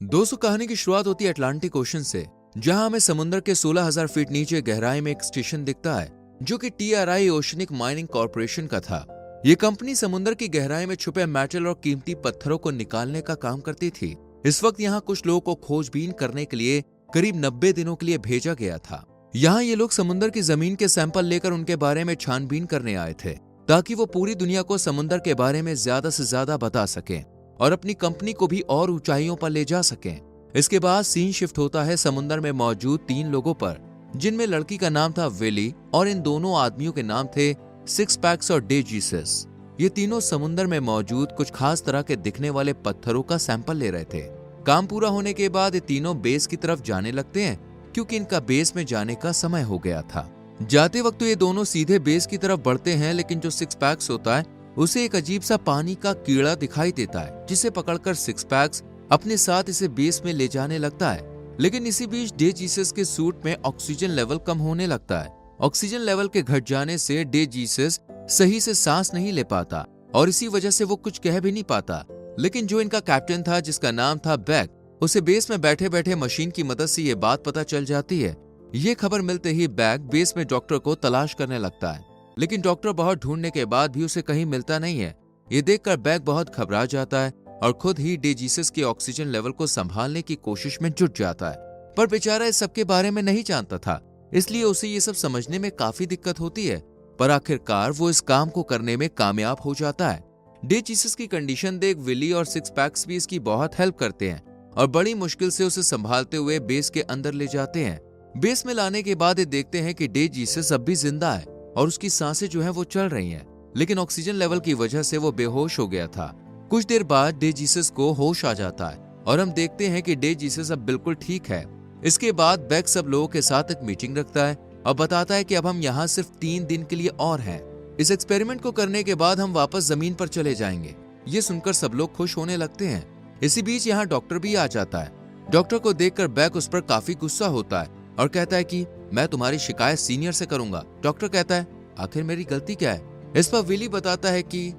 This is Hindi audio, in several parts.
दोस्तों, कहानी की शुरुआत होती है अटलांटिक ओशन से, जहां हमें समुद्र के 16,000 फीट नीचे गहराई में एक स्टेशन दिखता है जो कि TRI ओशनिक माइनिंग कॉर्पोरेशन का था। ये कंपनी समुद्र की गहराई में छुपे मेटल और कीमती पत्थरों को निकालने का काम करती थी। इस वक्त यहाँ कुछ लोगों को खोजबीन करने के लिए करीब 90 दिनों के लिए भेजा गया था। यहाँ ये लोग समुद्र की जमीन के सैंपल लेकर उनके बारे में छानबीन करने आए थे, ताकि वो पूरी दुनिया को समुद्र के बारे में ज्यादा से ज्यादा बता सकें और अपनी कंपनी को भी और ऊंचाइयों पर ले जा सकें। इसके बाद सीन शिफ्ट होता है समुद्र में मौजूद 3 लोगों पर, जिनमें लड़की का नाम था विली और इन दोनों आदमियों के नाम थे सिक्स पैक्स और डे जीसस। ये तीनों समुद्र में मौजूद कुछ खास तरह के दिखने वाले पत्थरों का सैंपल ले रहे थे। काम पूरा होने के बाद ये तीनों बेस की तरफ जाने लगते हैं, क्योंकि इनका बेस में जाने का समय हो गया था। जाते वक्त तो ये दोनों सीधे बेस की तरफ बढ़ते हैं, लेकिन जो सिक्स पैक्स होता है उसे एक अजीब सा पानी का कीड़ा दिखाई देता है, जिसे पकड़कर सिक्स पैक्स अपने साथ इसे बेस में ले जाने लगता है। लेकिन इसी बीच डे जीसस के सूट में ऑक्सीजन लेवल कम होने लगता है। ऑक्सीजन लेवल के घट जाने से डे जीसस सही से सांस नहीं ले पाता और इसी वजह से वो कुछ कह भी नहीं पाता। लेकिन जो इनका कैप्टन था, जिसका नाम था बैक, उसे बेस में बैठे बैठे मशीन की मदद से ये बात पता चल जाती है। ये खबर मिलते ही बैक बेस में डॉक्टर को तलाश करने लगता है, लेकिन डॉक्टर बहुत ढूंढने के बाद भी उसे कहीं मिलता नहीं है। ये देखकर बैक बहुत घबरा जाता है और खुद ही डे जीसस के ऑक्सीजन लेवल को संभालने की कोशिश में जुट जाता है। पर बेचारा इस सब के बारे में नहीं जानता था, इसलिए उसे ये सब समझने में काफी दिक्कत होती है। पर आखिरकार वो इस काम को करने में कामयाब हो जाता है। डे जीसस की कंडीशन देख विली और सिक्स पैक्स भी इसकी बहुत हेल्प करते हैं और बड़ी मुश्किल से उसे संभालते हुए बेस के अंदर ले जाते हैं। बेस में लाने के बाद ये देखते हैं कि डे जीसस अब भी जिंदा है और उसकी सांसें जो है वो चल रही हैं, लेकिन ऑक्सीजन लेवल की वजह से वो बेहोश हो गया था। कुछ देर बाद डे जीसस को होश आ जाता है और हम देखते हैं कि डे जीसस अब बिल्कुल ठीक है। इसके बाद बैक सब लोगों के साथ एक मीटिंग रखता है और बताता है कि अब हम यहाँ सिर्फ 3 दिन के लिए और हैं। इस एक्सपेरिमेंट को करने के बाद हम वापस जमीन पर चले जाएंगे। ये सुनकर सब लोग खुश होने लगते हैं। इसी बीच यहाँ डॉक्टर भी आ जाता है। डॉक्टर को देखकर बैक उस पर काफी गुस्सा होता है और कहता है कि मैं तुम्हारी शिकायत सीनियर से करूंगा। डॉक्टर कहता है, आखिर मेरी गलती क्या है? इस पर विली बताता है कि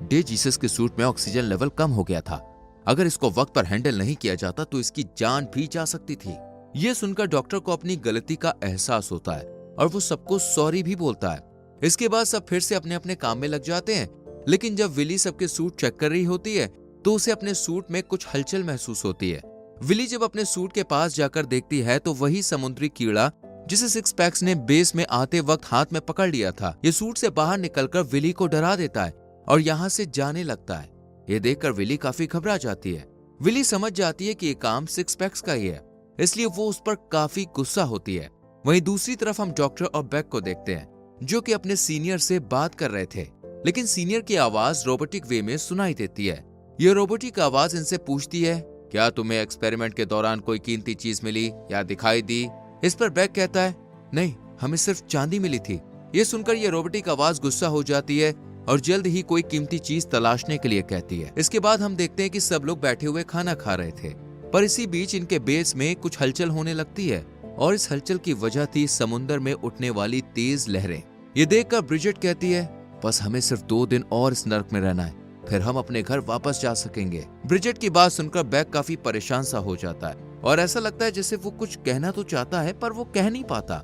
डे जीसस के सूट में ऑक्सीजन लेवल कम हो गया था। अगर इसको वक्त पर हैंडल नहीं किया जाता तो इसकी जान भी जा सकती थी। यह सुनकर डॉक्टर को अपनी गलती का एहसास होता है और वो सबको सॉरी भी बोलता है। इसके बाद सब फिर से अपने अपने काम में लग जाते हैं। लेकिन जब विली सबके सूट चेक कर रही होती है तो उसे अपने सूट में कुछ हलचल महसूस होती है। विली जब अपने सूट के पास जाकर देखती है तो वही समुद्री कीड़ा जिसे सिक्स पैक्स ने बेस में आते वक्त हाथ में पकड़ लिया था, ये सूट से बाहर निकलकर विली को डरा देता है और यहाँ से जाने लगता है। ये देखकर विली काफी घबरा जाती है। विली समझ जाती है कि ये काम सिक्स पैक्स का ही है, इसलिए वो उस पर काफी गुस्सा होती है। वहीं दूसरी तरफ हम डॉक्टर और बैक को देखते हैं, जो कि अपने सीनियर से बात कर रहे थे, लेकिन सीनियर की आवाज रोबोटिक वे में सुनाई देती है। ये रोबोटिक आवाज इनसे पूछती है, क्या तुम्हें एक्सपेरिमेंट के दौरान कोई कीमती चीज मिली या दिखाई दी? इस पर बैक कहता है, नहीं, हमें सिर्फ चांदी मिली थी। ये सुनकर ये रोबोटिक आवाज गुस्सा हो जाती है और जल्द ही कोई कीमती चीज तलाशने के लिए कहती है। इसके बाद हम देखते हैं कि सब लोग बैठे हुए खाना खा रहे थे, पर इसी बीच इनके बेस में कुछ हलचल होने लगती है और इस हलचल की वजह थी समुद्र में उठने वाली तेज लहरें। ये देखकर ब्रिजेट कहती है, बस हमें सिर्फ 2 दिन और इस नर्क में रहना है, फिर हम अपने घर वापस जा सकेंगे। ब्रिजेट की बात सुनकर बैक काफी परेशान सा हो जाता है और ऐसा लगता है जैसे वो कुछ कहना तो चाहता है पर वो कह नहीं पाता।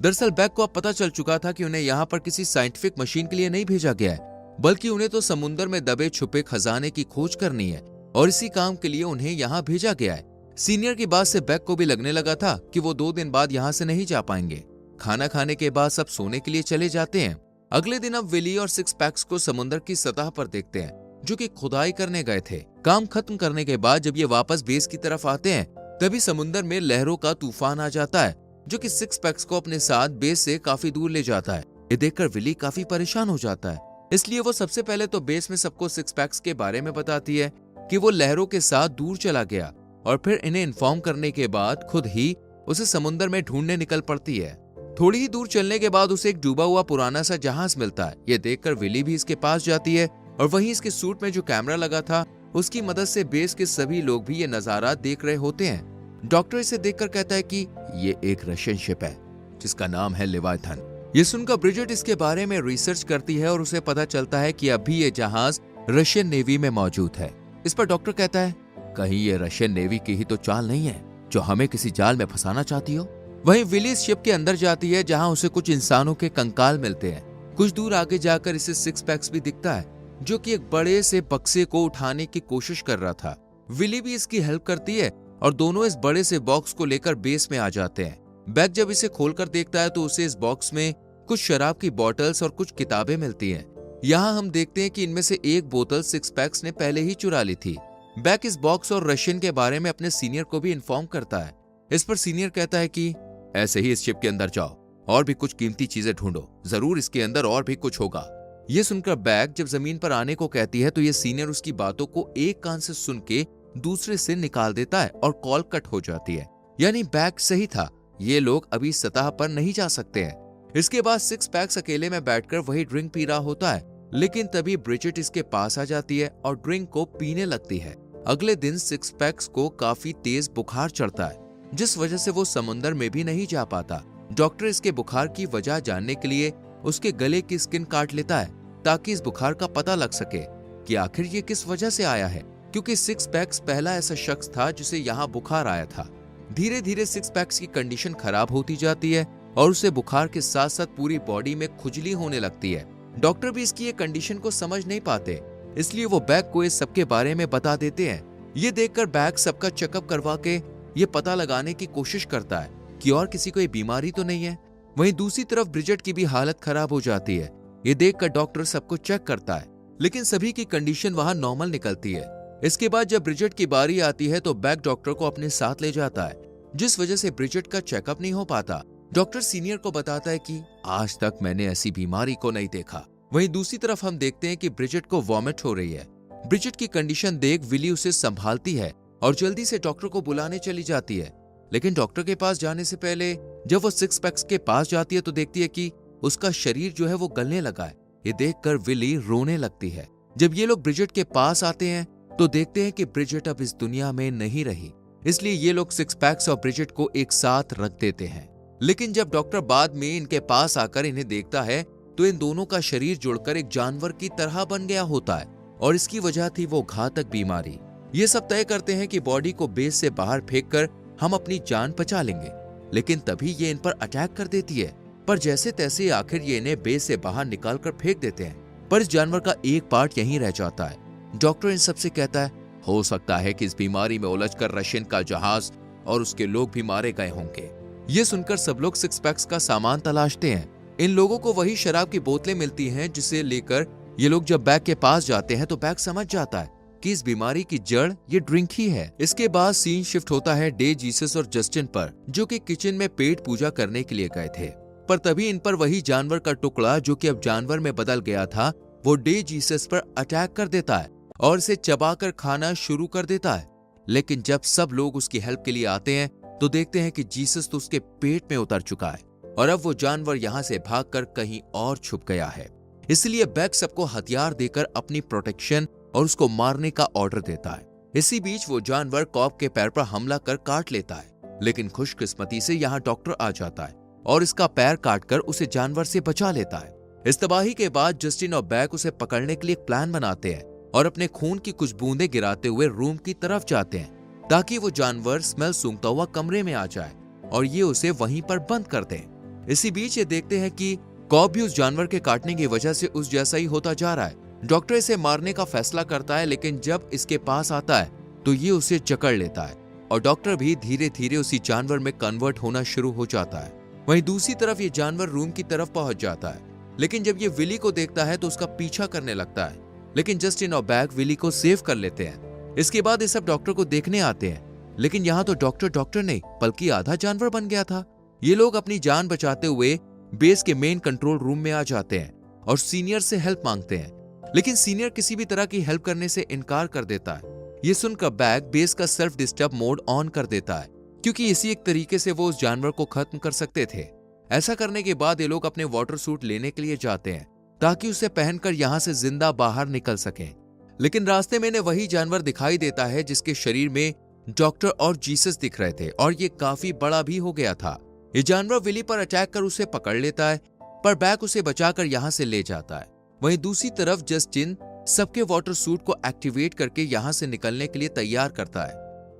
दरअसल बैक को अब पता चल चुका था कि उन्हें यहाँ पर किसी साइंटिफिक मशीन के लिए नहीं भेजा गया है, बल्कि उन्हें तो समुद्र में दबे छुपे खजाने की खोज करनी है और इसी काम के लिए उन्हें यहाँ भेजा गया है। सीनियर की बात से बैक को भी लगने लगा था कि वो 2 दिन बाद यहाँ से नहीं जा पाएंगे। खाना खाने के बाद सब सोने के लिए चले जाते हैं। अगले दिन अब विली और सिक्स पैक्स को समुद्र की सतह पर देखते हैं, जो कि खुदाई करने गए थे। काम खत्म करने के बाद जब ये वापस बेस की तरफ आते हैं, तभी समुद्र में लहरों का तूफान आ जाता है, जो कि सिक्स पैक्स को अपने साथ बेस से काफी दूर ले जाता है। ये देखकर विली काफी परेशान हो जाता है, इसलिए वो सबसे पहले तो बेस में सबको सिक्स पैक्स के बारे में बताती है कि वो लहरों के साथ दूर चला गया और फिर इन्हें इन्फॉर्म करने के बाद खुद ही उसे समुद्र में ढूंढने निकल पड़ती है। थोड़ी ही दूर चलने के बाद उसे एक डूबा हुआ पुराना सा जहाज मिलता है। ये देखकर विली भी इसके पास जाती है और वहीं इसके सूट में जो कैमरा लगा था उसकी मदद से बेस के सभी लोग भी ये नजारा देख रहे होते हैं। डॉक्टर इसे देखकर कहता है कि ये एक रशियन शिप है जिसका नाम है लेवाइथन। ये सुनकर ब्रिजेट इसके बारे में रिसर्च करती है और उसे पता चलता है कि अभी ये जहाज रशियन नेवी में मौजूद है। इस पर डॉक्टर कहता है, कहीं ये रशियन नेवी की ही तो चाल नहीं है जो हमें किसी जाल में फंसाना चाहती हो। वहीं विली शिप के अंदर जाती है जहां उसे कुछ इंसानों के कंकाल मिलते हैं। कुछ दूर आगे जाकर इसे सिक्स पैक्स भी दिखता है जो कि एक बड़े से बक्से को उठाने की कोशिश कर रहा था। विली भी इसकी हेल्प करती है और दोनों इस बड़े से बॉक्स को लेकर बेस में आ जाते हैं। बैग जब इसे खोलकर देखता है तो उसे इस बॉक्स में कुछ शराब की बॉटल्स और कुछ किताबें मिलती हैं। यहाँ हम देखते हैं कि इनमें से एक बोतल सिक्स पैक्स ने पहले ही चुरा ली थी। बैग इस बॉक्स और रशियन के बारे में अपने सीनियर को भी इन्फॉर्म करता है। इस पर सीनियर कहता है कि ऐसे ही इस शिप के अंदर जाओ और भी कुछ कीमती चीजें ढूंढो, जरूर इसके अंदर और भी कुछ होगा। ये सुनकर बैग जब जमीन पर आने को कहती है तो ये सीनियर उसकी बातों को एक कान से सुन के दूसरे से निकाल देता है और कॉल कट हो जाती है। यानी बैग सही था, ये लोग अभी सतह पर नहीं जा सकते हैं। इसके बाद सिक्स पैक्स अकेले में बैठकर वही ड्रिंक पी रहा होता है, लेकिन तभी ब्रिजेट इसके पास आ जाती है और ड्रिंक को पीने लगती है। अगले दिन सिक्स पैक्स को काफी तेज बुखार चढ़ता है, जिस वजह से वो समुद्र में भी नहीं जा पाता। डॉक्टर इसके बुखार की वजह जानने के लिए उसके गले की स्किन काट लेता है ताकि इस बुखार का पता लग सके कि आखिर ये किस वजह से आया है, क्योंकि सिक्स पैक्स पहला ऐसा शख्स था जिसे यहाँ बुखार आया था। धीरे धीरे सिक्स पैक्स की कंडीशन खराब होती जाती है और उसे बुखार के साथ साथ पूरी बॉडी में खुजली होने लगती है। डॉक्टर भी इसकी ये कंडीशन को समझ नहीं पाते, इसलिए वो बैग को इस सबके बारे में बता देते हैं। ये देखकर बैग सबका चेकअप करवा के ये पता लगाने की कोशिश करता है कि और किसी को ये बीमारी तो नहीं है। वहीं दूसरी तरफ ब्रिजेट की भी हालत खराब हो जाती है। ये देखकर डॉक्टर सबको चेक करता है, लेकिन सभी की कंडीशन वहां नॉर्मल निकलती है। इसके बाद जब ब्रिजेट की बारी आती है तो बैग डॉक्टर को अपने साथ ले जाता है, जिस वजह से ब्रिजेट का चेकअप नहीं हो पाता। डॉक्टर सीनियर को बताता है कि आज तक मैंने ऐसी बीमारी को नहीं देखा। वहीं दूसरी तरफ हम देखते हैं कि ब्रिजेट को वॉमिट हो रही है। ब्रिजेट की कंडीशन देख विली उसे संभालती है और जल्दी से डॉक्टर को बुलाने चली जाती है। लेकिन डॉक्टर के पास जाने से पहले जब वो सिक्स पैक्स के पास जाती है तो देखती है कि उसका शरीर जो है वो गलने लगा है। ये देखकर विली रोने लगती है। जब ये लोग ब्रिजेट के पास आते हैं तो देखते हैं कि ब्रिजेट अब इस दुनिया में नहीं रही, इसलिए ये लोग सिक्स पैक्स और ब्रिजेट को एक साथ रख देते हैं। लेकिन जब डॉक्टर बाद में इनके पास आकर इन्हें देखता है तो इन दोनों का शरीर जुड़कर एक जानवर की तरह बन गया होता है और इसकी वजह थी वो घातक बीमारी। ये सब तय करते हैं कि बॉडी को बेस से बाहर फेंककर हम अपनी जान बचा लेंगे, लेकिन तभी ये इन पर अटैक कर देती है। पर जैसे तैसे आखिर ये इन्हें बेस से बाहर निकालकर फेंक देते हैं, पर इस जानवर का एक पार्ट यहीं रह जाता है। डॉक्टर इन सबसे कहता है हो सकता है कि इस बीमारी में उलझकर रशियन का जहाज और उसके लोग भी मारे गए होंगे। ये सुनकर सब लोग सिक्स पैक्स का सामान तलाशते हैं। इन लोगों को वही शराब की बोतलें मिलती हैं जिसे लेकर ये लोग जब बैग के पास जाते हैं तो बैग समझ जाता है कि इस बीमारी की जड़ ये ड्रिंक ही है। इसके बाद सीन शिफ्ट होता है डे, जीसस और जस्टिन पर, जो कि किचन में पेट पूजा करने के लिए गए थे। पर तभी इन पर वही जानवर का टुकड़ा जो कि अब जानवर में बदल गया था, वो डे जीसस पर अटैक कर देता है और इसे चबाकर खाना शुरू कर देता है। लेकिन जब सब लोग उसकी हेल्प के लिए आते हैं तो देखते हैं कि जीसस तो उसके पेट में उतर चुका है और अब वो जानवर यहाँ से भागकर कहीं और छुप गया है। इसलिए बैग सबको हथियार देकर अपनी प्रोटेक्शन और उसको मारने का ऑर्डर देता है। इसी बीच वो जानवर कॉप के पैर पर हमला कर काट लेता है, लेकिन खुशकिस्मती से यहाँ डॉक्टर आ जाता है और इसका पैर काटकर उसे जानवर से बचा लेता है। इस तबाही के बाद जस्टिन और बैग उसे पकड़ने के लिए एक प्लान बनाते हैं और अपने खून की कुछ बूंदें गिराते हुए रूम की तरफ जाते हैं ताकि वो जानवर स्मेल सूंघता हुआ कमरे में आ जाए और ये उसे वहीं पर बंद कर दें। इसी बीच ये देखते हैं कि कॉप भी उस जानवर के काटने की वजह से उस जैसा ही होता जा रहा है। डॉक्टर इसे मारने का फैसला करता है, लेकिन जब इसके पास आता है तो ये उसे जकड़ लेता है और डॉक्टर भी धीरे धीरे उसी जानवर में कन्वर्ट होना शुरू हो जाता है। वहीं दूसरी तरफ ये जानवर रूम की तरफ पहुंच जाता है, लेकिन जब ये विली को देखता है तो उसका पीछा करने लगता है, लेकिन जस्टिन और बैग विली को सेव कर लेते हैं। इसके बाद ये सब डॉक्टर को देखने आते हैं, लेकिन यहाँ तो डॉक्टर नहीं बल्कि आधा जानवर बन गया था। ये लोग अपनी जान बचाते हुए बेस के मेन कंट्रोल रूम में आ जाते हैं और सीनियर से हेल्प मांगते हैं, लेकिन सीनियर किसी भी तरह की हेल्प करने से इनकार कर देता है। ये सुनकर बैग बेस का सेल्फ डिस्टर्ब मोड ऑन कर देता है, क्योंकि इसी एक तरीके से वो उस जानवर को खत्म कर सकते थे। ऐसा करने के बाद ये लोग अपने वाटर सूट लेने के लिए जाते हैं ताकि उसे पहनकर यहाँ से जिंदा बाहर निकल सकें। लेकिन रास्ते में इन्हें वही जानवर दिखाई देता है जिसके शरीर में डॉक्टर और जीसस दिख रहे थे और ये काफी बड़ा भी हो गया था। ये जानवर विली पर अटैक कर उसे पकड़ लेता है, पर बैग उसे बचाकर यहाँ से ले जाता है। वहीं दूसरी तरफ जस्टिन सबके वाटर सूट को एक्टिवेट करके यहाँ से निकलने के लिए तैयार करता है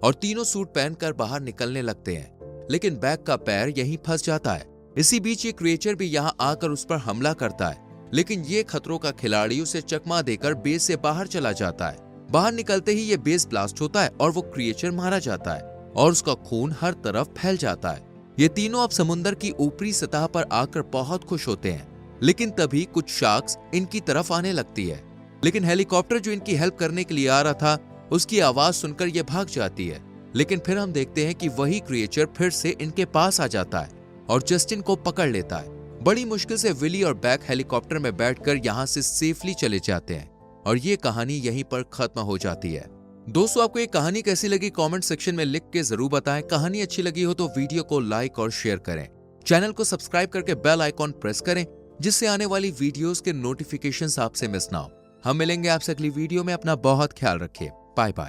और तीनों सूट पहनकर बाहर निकलने लगते हैं, लेकिन बैक का पैर यहीं फंस जाता है। इसी बीच ये क्रिएचर भी यहाँ आकर उस पर हमला करता है, लेकिन ये खतरों का खिलाड़ी उसे चकमा देकर बेस से बाहर चला जाता है। बाहर निकलते ही ये बेस ब्लास्ट होता है और वो क्रिएचर मारा जाता है और उसका खून हर तरफ फैल जाता है। ये तीनों अब समुद्र की ऊपरी सतह पर आकर बहुत खुश होते हैं, लेकिन तभी कुछ शार्क्स इनकी तरफ आने लगती है। लेकिन हेलीकॉप्टर जो इनकी हेल्प करने के लिए आ रहा था, उसकी आवाज सुनकर ये भाग जाती है। लेकिन फिर हम देखते हैं कि वही क्रिएचर फिर से इनके पास आ जाता है और जस्टिन को पकड़ लेता है। बड़ी मुश्किल से विली और बैक हेलीकॉप्टर में बैठकर यहाँ से सेफली चले जाते हैं और ये कहानी यहीं पर खत्म हो जाती है। दोस्तों, आपको ये कहानी कैसी लगी कमेंट सेक्शन में लिख के जरूर बताएं। कहानी अच्छी लगी हो तो वीडियो को लाइक और शेयर करें। चैनल को सब्सक्राइब करके बेल आइकॉन प्रेस करें, जिससे आने वाली वीडियोस के नोटिफिकेशंस आपसे मिस ना हो। हम मिलेंगे आपसे अगली वीडियो में। अपना बहुत ख्याल रखिए। Bye bye.